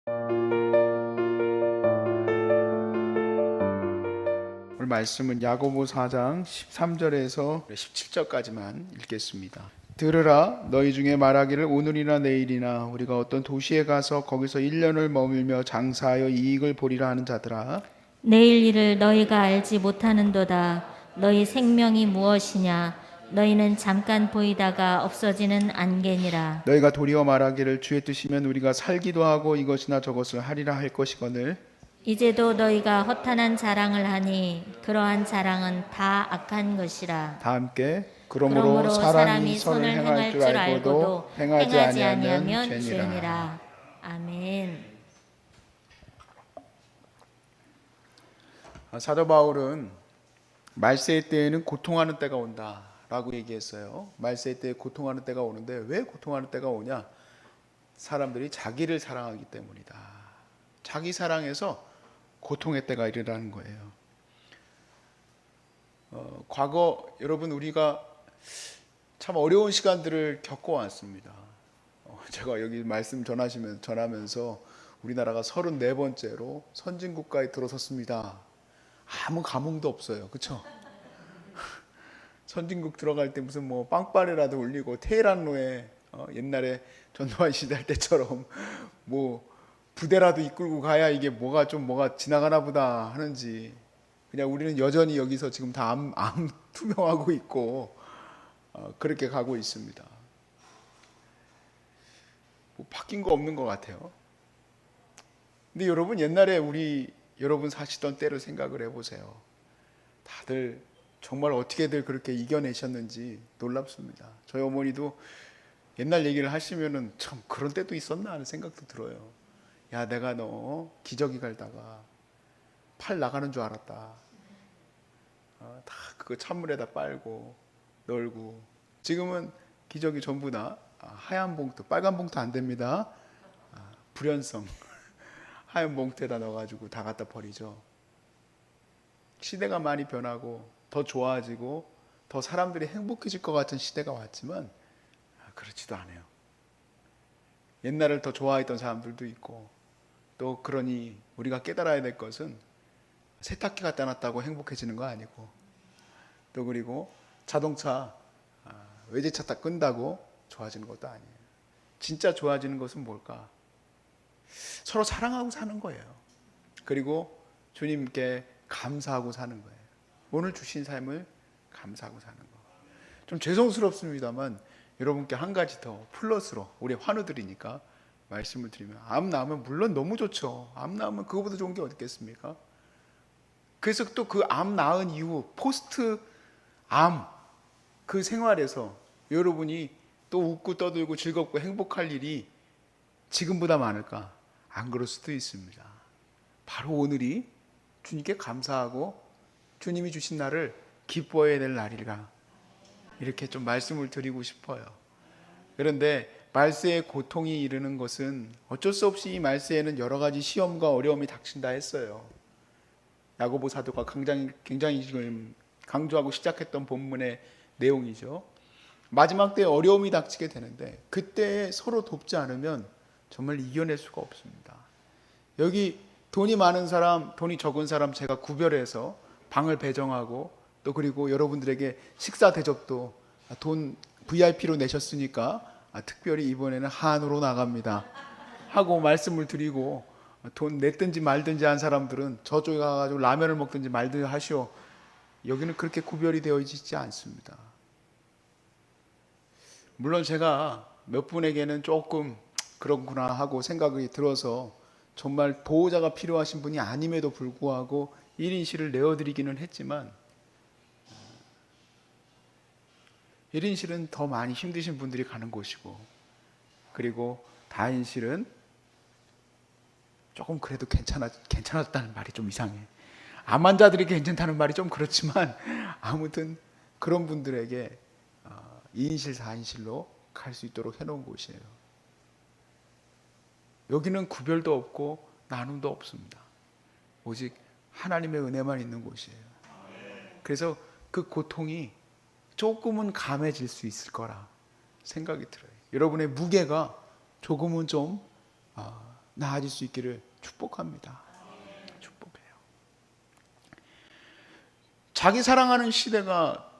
오늘 말씀은 야고보 4장 13절에서 17절까지만 읽겠습니다. 들으라, 너희 중에 말하기를 오늘이나 내일이나 우리가 어떤 도시에 가서 거기서 1년을 머물며 장사하여 이익을 보리라 하는 자들아, 내일 일을 너희가 알지 못하는도다. 너희 생명이 무엇이냐? 너희는 잠깐 보이다가 없어지는 안개니라. 너희가 도리어 말하기를 주의 뜻이면 우리가 살기도 하고 이것이나 저것을 하리라 할 것이거늘 이제도 너희가 허탄한 자랑을 하니 그러한 자랑은 다 악한 것이라. 다 함께 그러므로 사람이 선을 행할 줄 알고도 행하지 아니하면 죄니라. 아멘. 사도 바울은 말세의 때에는 고통하는 때가 온다라고 얘기했어요. 말세의 때에 고통하는 때가 오는데 왜 고통하는 때가 오냐? 사람들이 자기를 사랑하기 때문이다. 자기 사랑에서 고통의 때가 이르라는 거예요. 과거 여러분 우리가 참 어려운 시간들을 겪어왔습니다. 제가 여기 말씀 전하면서 우리나라가 34번째로 선진국가에 들어섰습니다. 아무 감흥도 없어요. 그렇죠? 선진국 들어갈 때 무슨 뭐 빵빠레라도 울리고 테헤란로에 옛날에 전두환 시대 때처럼 뭐 부대라도 이끌고 가야 이게 뭐가 지나가나 보다 하는지, 그냥 우리는 여전히 여기서 지금 다 암 투명하고 있고 그렇게 가고 있습니다. 뭐 바뀐 거 없는 것 같아요. 근데 여러분 옛날에 여러분 사시던 때를 생각을 해보세요. 다들 정말 어떻게들 그렇게 이겨내셨는지 놀랍습니다. 저희 어머니도 옛날 얘기를 하시면은 참 그런 때도 있었나 하는 생각도 들어요. 야, 내가 너 기저귀 갈다가 팔 나가는 줄 알았다. 다 그거 찬물에다 빨고 널고. 지금은 기저귀 전부 다 하얀 봉투, 빨간 봉투 안 됩니다. 불연성 하얀 봉투에다 넣어가지고 다 갖다 버리죠. 시대가 많이 변하고 더 좋아지고 더 사람들이 행복해질 것 같은 시대가 왔지만 그렇지도 않아요. 옛날을 더 좋아했던 사람들도 있고, 또 그러니 우리가 깨달아야 될 것은 세탁기 갖다 놨다고 행복해지는 거 아니고, 또 그리고 자동차 외제차 다 끈다고 좋아지는 것도 아니에요. 진짜 좋아지는 것은 뭘까? 서로 사랑하고 사는 거예요. 그리고 주님께 감사하고 사는 거예요. 오늘 주신 삶을 감사하고 사는 거. 좀 죄송스럽습니다만 여러분께 한 가지 더 플러스로, 우리 환우들이니까 말씀을 드리면, 암 나으면 물론 너무 좋죠. 암 나으면 그거보다 좋은 게 어디 있겠습니까? 그래서 또 그 암 나은 이후 포스트 암 그 생활에서 여러분이 또 웃고 떠들고 즐겁고 행복할 일이 지금보다 많을까? 안 그럴 수도 있습니다. 바로 오늘이 주님께 감사하고 주님이 주신 날을 기뻐해야 될 날이라, 이렇게 좀 말씀을 드리고 싶어요. 그런데 말세의 고통이 이르는 것은 어쩔 수 없이 이 말세에는 여러 가지 시험과 어려움이 닥친다 했어요. 야고보 사도가 굉장히 지금 강조하고 시작했던 본문의 내용이죠. 마지막 때에 어려움이 닥치게 되는데 그때 서로 돕지 않으면 정말 이겨낼 수가 없습니다. 여기 돈이 많은 사람, 돈이 적은 사람 제가 구별해서 방을 배정하고, 또 그리고 여러분들에게 식사 대접도 돈 VIP로 내셨으니까 특별히 이번에는 한우로 나갑니다 하고 말씀을 드리고, 돈 냈든지 말든지 한 사람들은 저쪽에 가가지고 라면을 먹든지 말든지 하시오. 여기는 그렇게 구별이 되어 있지 않습니다. 물론 제가 몇 분에게는 조금 그렇구나 하고 생각이 들어서 정말 보호자가 필요하신 분이 아님에도 불구하고 1인실을 내어드리기는 했지만, 1인실은 더 많이 힘드신 분들이 가는 곳이고, 그리고 다인실은 조금 그래도 괜찮았다는 말이 좀 이상해. 암 환자들이 괜찮다는 말이 좀 그렇지만 아무튼 그런 분들에게 2인실, 4인실로 갈 수 있도록 해놓은 곳이에요. 여기는 구별도 없고 나눔도 없습니다. 오직 하나님의 은혜만 있는 곳이에요. 그래서 그 고통이 조금은 감해질 수 있을 거라 생각이 들어요. 여러분의 무게가 조금은 좀 나아질 수 있기를 축복합니다. 축복해요. 자기 사랑하는 시대가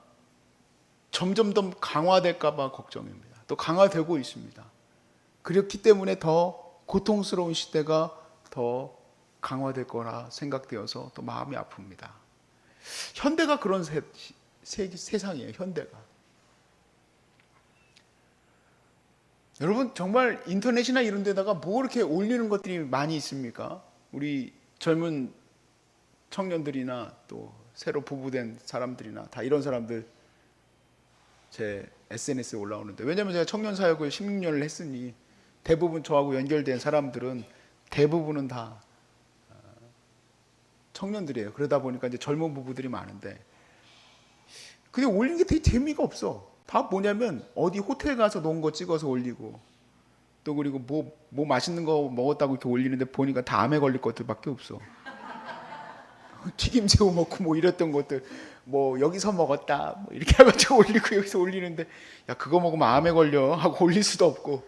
점점 더 강화될까 봐 걱정입니다. 또 강화되고 있습니다. 그렇기 때문에 더 고통스러운 시대가 더 강화될 거라 생각되어서 또 마음이 아픕니다. 현대가 그런 세상이에요. 현대가. 여러분 정말 인터넷이나 이런 데다가 뭐 이렇게 올리는 것들이 많이 있습니까? 우리 젊은 청년들이나 또 새로 부부된 사람들이나 다 이런 사람들 제 SNS에 올라오는데, 왜냐하면 제가 청년 사역을 16년을 했으니 대부분 저하고 연결된 사람들은 대부분은 다 청년들이에요. 그러다 보니까 이제 젊은 부부들이 많은데, 근데 올리는 게 되게 재미가 없어. 다 뭐냐면 어디 호텔 가서 놓은 거 찍어서 올리고, 또 그리고 뭐 맛있는 거 먹었다고 이렇게 올리는데 보니까 다 암에 걸릴 것들밖에 없어. 튀김새우 먹고 뭐 이랬던 것들, 뭐 여기서 먹었다 뭐 이렇게 해가지고 올리고, 여기서 올리는데 야 그거 먹으면 암에 걸려 하고 올릴 수도 없고,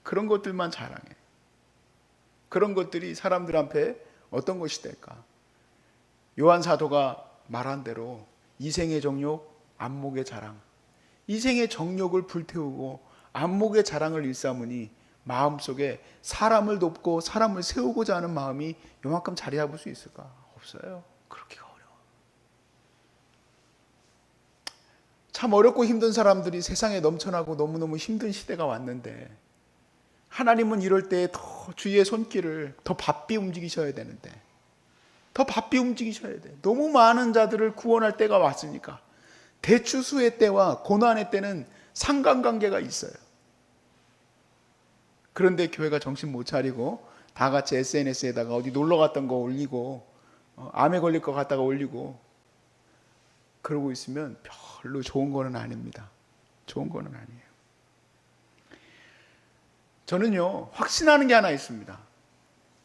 그런 것들만 자랑해. 그런 것들이 사람들 앞에 어떤 것이 될까? 요한 사도가 말한 대로 이생의 정욕, 안목의 자랑. 이생의 정욕을 불태우고 안목의 자랑을 일삼으니 마음속에 사람을 돕고 사람을 세우고자 하는 마음이 요만큼 자리 잡을 수 있을까? 없어요. 그렇게가 어려워. 참 어렵고 힘든 사람들이 세상에 넘쳐나고 너무너무 힘든 시대가 왔는데, 하나님은 이럴 때 더 주의 손길을 더 바삐 움직이셔야 되는데, 더 바삐 움직이셔야 돼. 너무 많은 자들을 구원할 때가 왔으니까. 대추수의 때와 고난의 때는 상관관계가 있어요. 그런데 교회가 정신 못 차리고 다 같이 SNS에다가 어디 놀러 갔던 거 올리고, 암에 걸릴 것 같다가 올리고 그러고 있으면 별로 좋은 거는 아닙니다. 좋은 거는 아니에요. 저는요, 확신하는 게 하나 있습니다.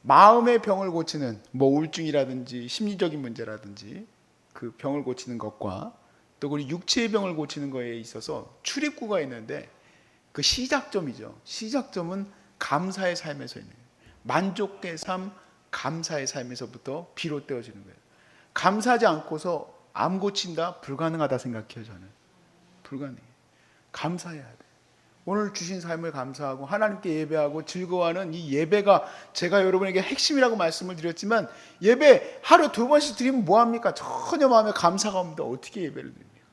마음의 병을 고치는 뭐 우울증이라든지 심리적인 문제라든지 그 병을 고치는 것과 또 우리 육체의 병을 고치는 거에 있어서 출입구가 있는데, 그 시작점이죠. 시작점은 감사의 삶에서 있는 거예요. 만족의 삶, 감사의 삶에서부터 비롯되어지는 거예요. 감사하지 않고서 암 고친다? 불가능하다 생각해요. 저는 불가능해요. 감사해야 돼. 오늘 주신 삶을 감사하고 하나님께 예배하고 즐거워하는 이 예배가, 제가 여러분에게 핵심이라고 말씀을 드렸지만, 예배 하루 2번씩 드리면 뭐합니까? 전혀 마음에 감사가 없는데 어떻게 예배를 드립니까?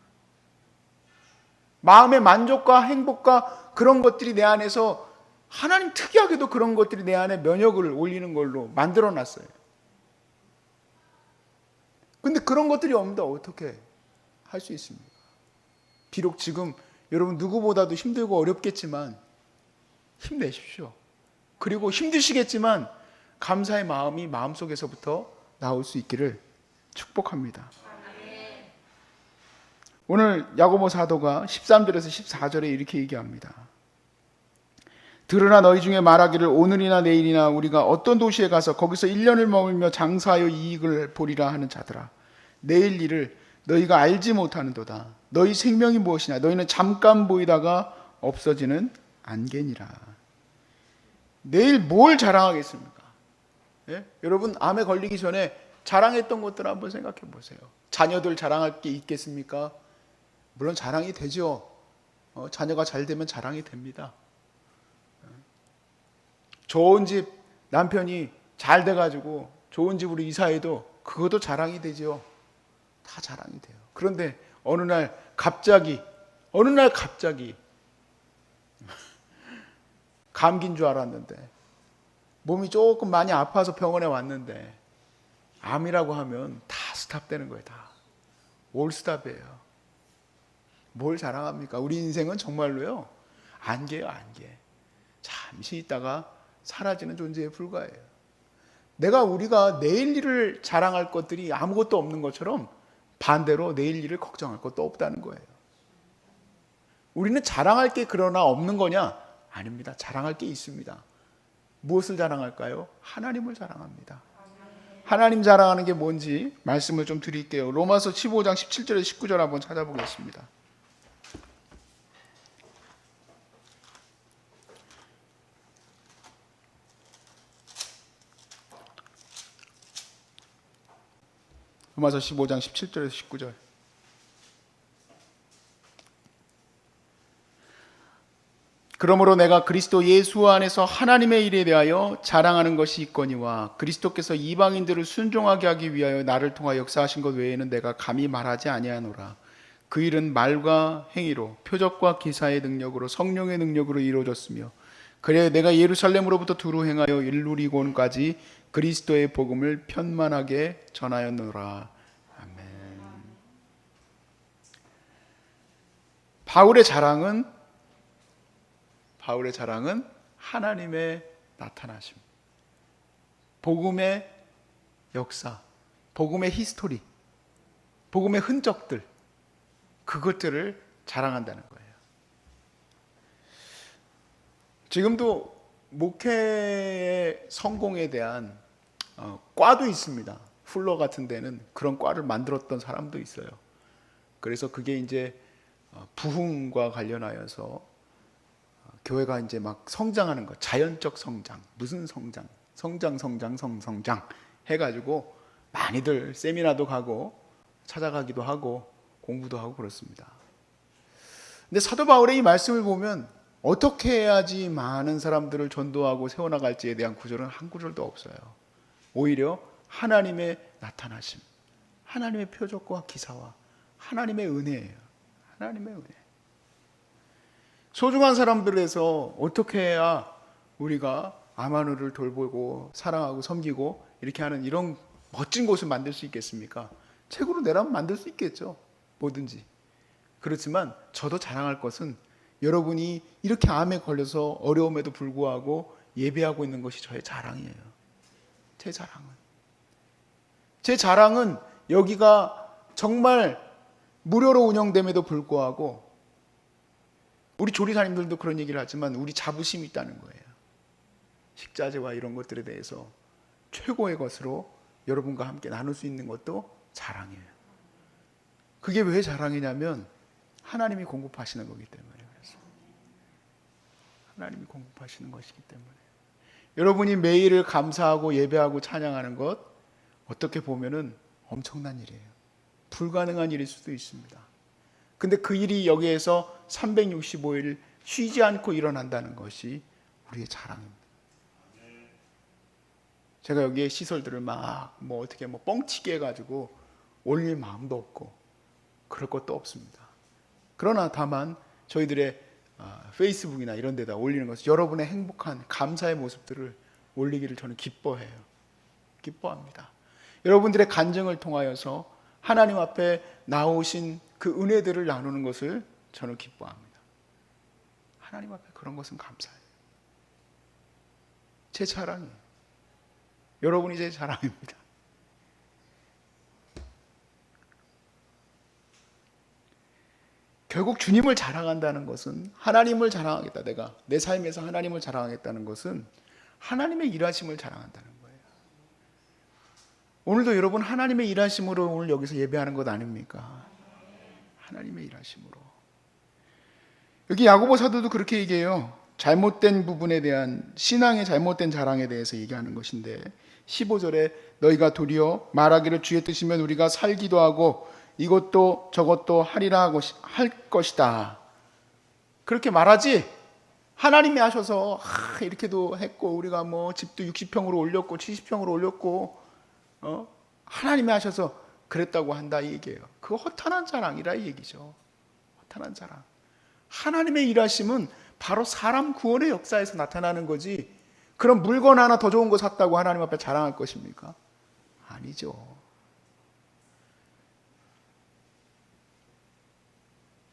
마음의 만족과 행복과 그런 것들이 내 안에서, 하나님 특이하게도 그런 것들이 내 안에 면역을 올리는 걸로 만들어 놨어요. 근데 그런 것들이 없는데 어떻게 할 수 있습니까? 비록 지금 여러분 누구보다도 힘들고 어렵겠지만 힘내십시오. 그리고 힘드시겠지만 감사의 마음이 마음속에서부터 나올 수 있기를 축복합니다. 오늘 야고보 사도가 13절에서 14절에 이렇게 얘기합니다. 들으나 너희 중에 말하기를 오늘이나 내일이나 우리가 어떤 도시에 가서 거기서 1년을 머물며 장사하여 이익을 보리라 하는 자들아, 내일 일을 너희가 알지 못하는도다. 너희 생명이 무엇이냐? 너희는 잠깐 보이다가 없어지는 안개니라. 내일 뭘 자랑하겠습니까? 예? 여러분 암에 걸리기 전에 자랑했던 것들 한번 생각해 보세요. 자녀들 자랑할 게 있겠습니까? 물론 자랑이 되죠. 자녀가 잘 되면 자랑이 됩니다. 좋은 집, 남편이 잘 돼가지고 좋은 집으로 이사해도 그것도 자랑이 되죠. 다 자랑이 돼요. 그런데 어느 날 갑자기 감기인 줄 알았는데, 몸이 조금 많이 아파서 병원에 왔는데 암이라고 하면 다 스탑되는 거예요. 다 올스탑이에요. 뭘 자랑합니까? 우리 인생은 정말로요, 안개예요, 안개. 잠시 있다가 사라지는 존재에 불과해요. 우리가 내일 일을 자랑할 것들이 아무것도 없는 것처럼 반대로 내일 일을 걱정할 것도 없다는 거예요. 우리는 자랑할 게 그러나 없는 거냐? 아닙니다. 자랑할 게 있습니다. 무엇을 자랑할까요? 하나님을 자랑합니다. 하나님 자랑하는 게 뭔지 말씀을 좀 드릴게요. 로마서 15장 17절에 19절 한번 찾아보겠습니다. 로마서 15장 17절에서 19절. 그러므로 내가 그리스도 예수 안에서 하나님의 일에 대하여 자랑하는 것이 있거니와 그리스도께서 이방인들을 순종하게 하기 위하여 나를 통하여 역사하신 것 외에는 내가 감히 말하지 아니하노라. 그 일은 말과 행위로 표적과 기사의 능력으로 성령의 능력으로 이루어졌으며 그래 내가 예루살렘으로부터 두루 행하여 일루리곤까지 그리스도의 복음을 편만하게 전하였노라. 아멘. 바울의 자랑은 하나님의 나타나심, 복음의 역사, 복음의 히스토리, 복음의 흔적들, 그것들을 자랑한다는 거예요. 지금도 목회의 성공에 대한 과도 있습니다. 풀러 같은 데는 그런 과를 만들었던 사람도 있어요. 그래서 그게 이제 부흥과 관련하여서 교회가 이제 막 성장하는 거, 자연적 성장, 무슨 성장, 성장 해가지고 많이들 세미나도 가고 찾아가기도 하고 공부도 하고 그렇습니다. 근데 사도 바울의 이 말씀을 보면 어떻게 해야지 많은 사람들을 전도하고 세워나갈지에 대한 구절은 한 구절도 없어요. 오히려 하나님의 나타나심, 하나님의 표적과 기사와 하나님의 은혜예요. 하나님의 은혜. 소중한 사람들에서 어떻게 해야 우리가 아마누를 돌보고 사랑하고 섬기고 이렇게 하는 이런 멋진 곳을 만들 수 있겠습니까? 책으로 내라면 만들 수 있겠죠. 뭐든지. 그렇지만 저도 자랑할 것은 여러분이 이렇게 암에 걸려서 어려움에도 불구하고 예배하고 있는 것이 저의 자랑이에요. 제 자랑은 여기가 정말 무료로 운영됨에도 불구하고 우리 조리사님들도 그런 얘기를 하지만 우리 자부심이 있다는 거예요. 식자재와 이런 것들에 대해서 최고의 것으로 여러분과 함께 나눌 수 있는 것도 자랑이에요. 그게 왜 자랑이냐면 하나님이 공급하시는 거기 때문에 그래서 하나님이 공급하시는 것이기 때문에 여러분이 매일을 감사하고 예배하고 찬양하는 것 어떻게 보면은 엄청난 일이에요. 불가능한 일일 수도 있습니다. 근데 그 일이 여기에서 365일 쉬지 않고 일어난다는 것이 우리의 자랑입니다. 제가 여기에 시설들을 막 어떻게 뻥치기 해가지고 올릴 마음도 없고 그럴 것도 없습니다. 그러나 다만 저희들의 페이스북이나 이런 데다 올리는 것은 여러분의 행복한 감사의 모습들을 올리기를 저는 기뻐합니다. 여러분들의 간증을 통하여서 하나님 앞에 나오신 그 은혜들을 나누는 것을 저는 기뻐합니다. 하나님 앞에 그런 것은 감사해요. 제 자랑이에요. 여러분이 제 자랑입니다. 결국 주님을 자랑한다는 것은 하나님을 자랑하겠다. 내가 내 삶에서 하나님을 자랑하겠다는 것은 하나님의 일하심을 자랑한다는 거예요. 오늘도 여러분 하나님의 일하심으로 오늘 여기서 예배하는 것 아닙니까? 하나님의 일하심으로. 여기 야고보 사도도 그렇게 얘기해요. 잘못된 부분에 대한 신앙의 잘못된 자랑에 대해서 얘기하는 것인데 15절에 너희가 도리어 말하기를 주의 뜻이면 우리가 살기도 하고 이것도 저것도 하리라 할 것이다. 그렇게 말하지 하나님이 하셔서 이렇게도 했고 우리가 집도 60평으로 올렸고 70평으로 올렸고 하나님이 하셔서 그랬다고 한다 이 얘기예요. 그거 허탄한 자랑이라 이 얘기죠. 허탄한 자랑. 하나님의 일하심은 바로 사람 구원의 역사에서 나타나는 거지 그런 물건 하나 더 좋은 거 샀다고 하나님 앞에 자랑할 것입니까? 아니죠.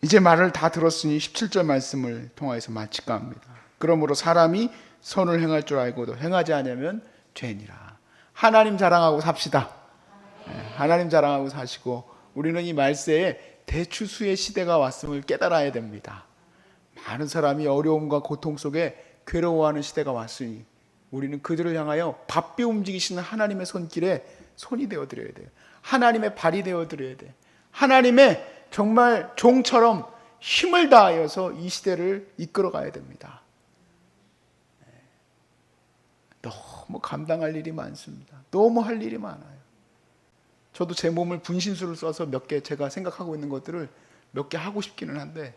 이제 말을 다 들었으니 17절 말씀을 통해서 마칠까 합니다. 그러므로 사람이 선을 행할 줄 알고도 행하지 않으면 죄니라. 하나님 자랑하고 삽시다. 하나님 자랑하고 사시고 우리는 이 말세에 대추수의 시대가 왔음을 깨달아야 됩니다. 많은 사람이 어려움과 고통 속에 괴로워하는 시대가 왔으니 우리는 그들을 향하여 바삐 움직이시는 하나님의 손길에 손이 되어드려야 돼요. 하나님의 발이 되어드려야 돼요. 하나님의 정말 종처럼 힘을 다하여서 이 시대를 이끌어가야 됩니다. 너무 감당할 일이 많습니다. 너무 할 일이 많아요. 저도 제 몸을 분신술을 써서 몇 개 제가 생각하고 있는 것들을 몇 개 하고 싶기는 한데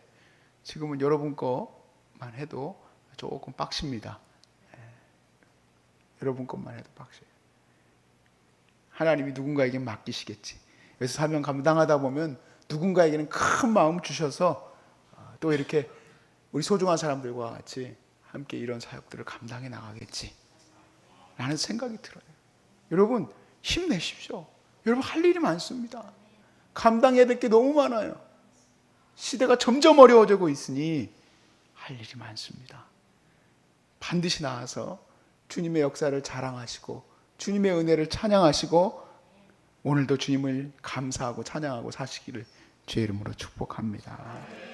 지금은 여러분 것만 해도 조금 빡십니다. 여러분 것만 해도 빡셔요. 하나님이 누군가에게 맡기시겠지. 그래서 사명 감당하다 보면 누군가에게는 큰 마음 주셔서 또 이렇게 우리 소중한 사람들과 같이 함께 이런 사역들을 감당해 나가겠지 라는 생각이 들어요. 여러분 힘내십시오. 여러분 할 일이 많습니다. 감당해야 될 게 너무 많아요. 시대가 점점 어려워지고 있으니 할 일이 많습니다. 반드시 나와서 주님의 역사를 자랑하시고 주님의 은혜를 찬양하시고 오늘도 주님을 감사하고 찬양하고 사시기를 주의 이름으로 축복합니다.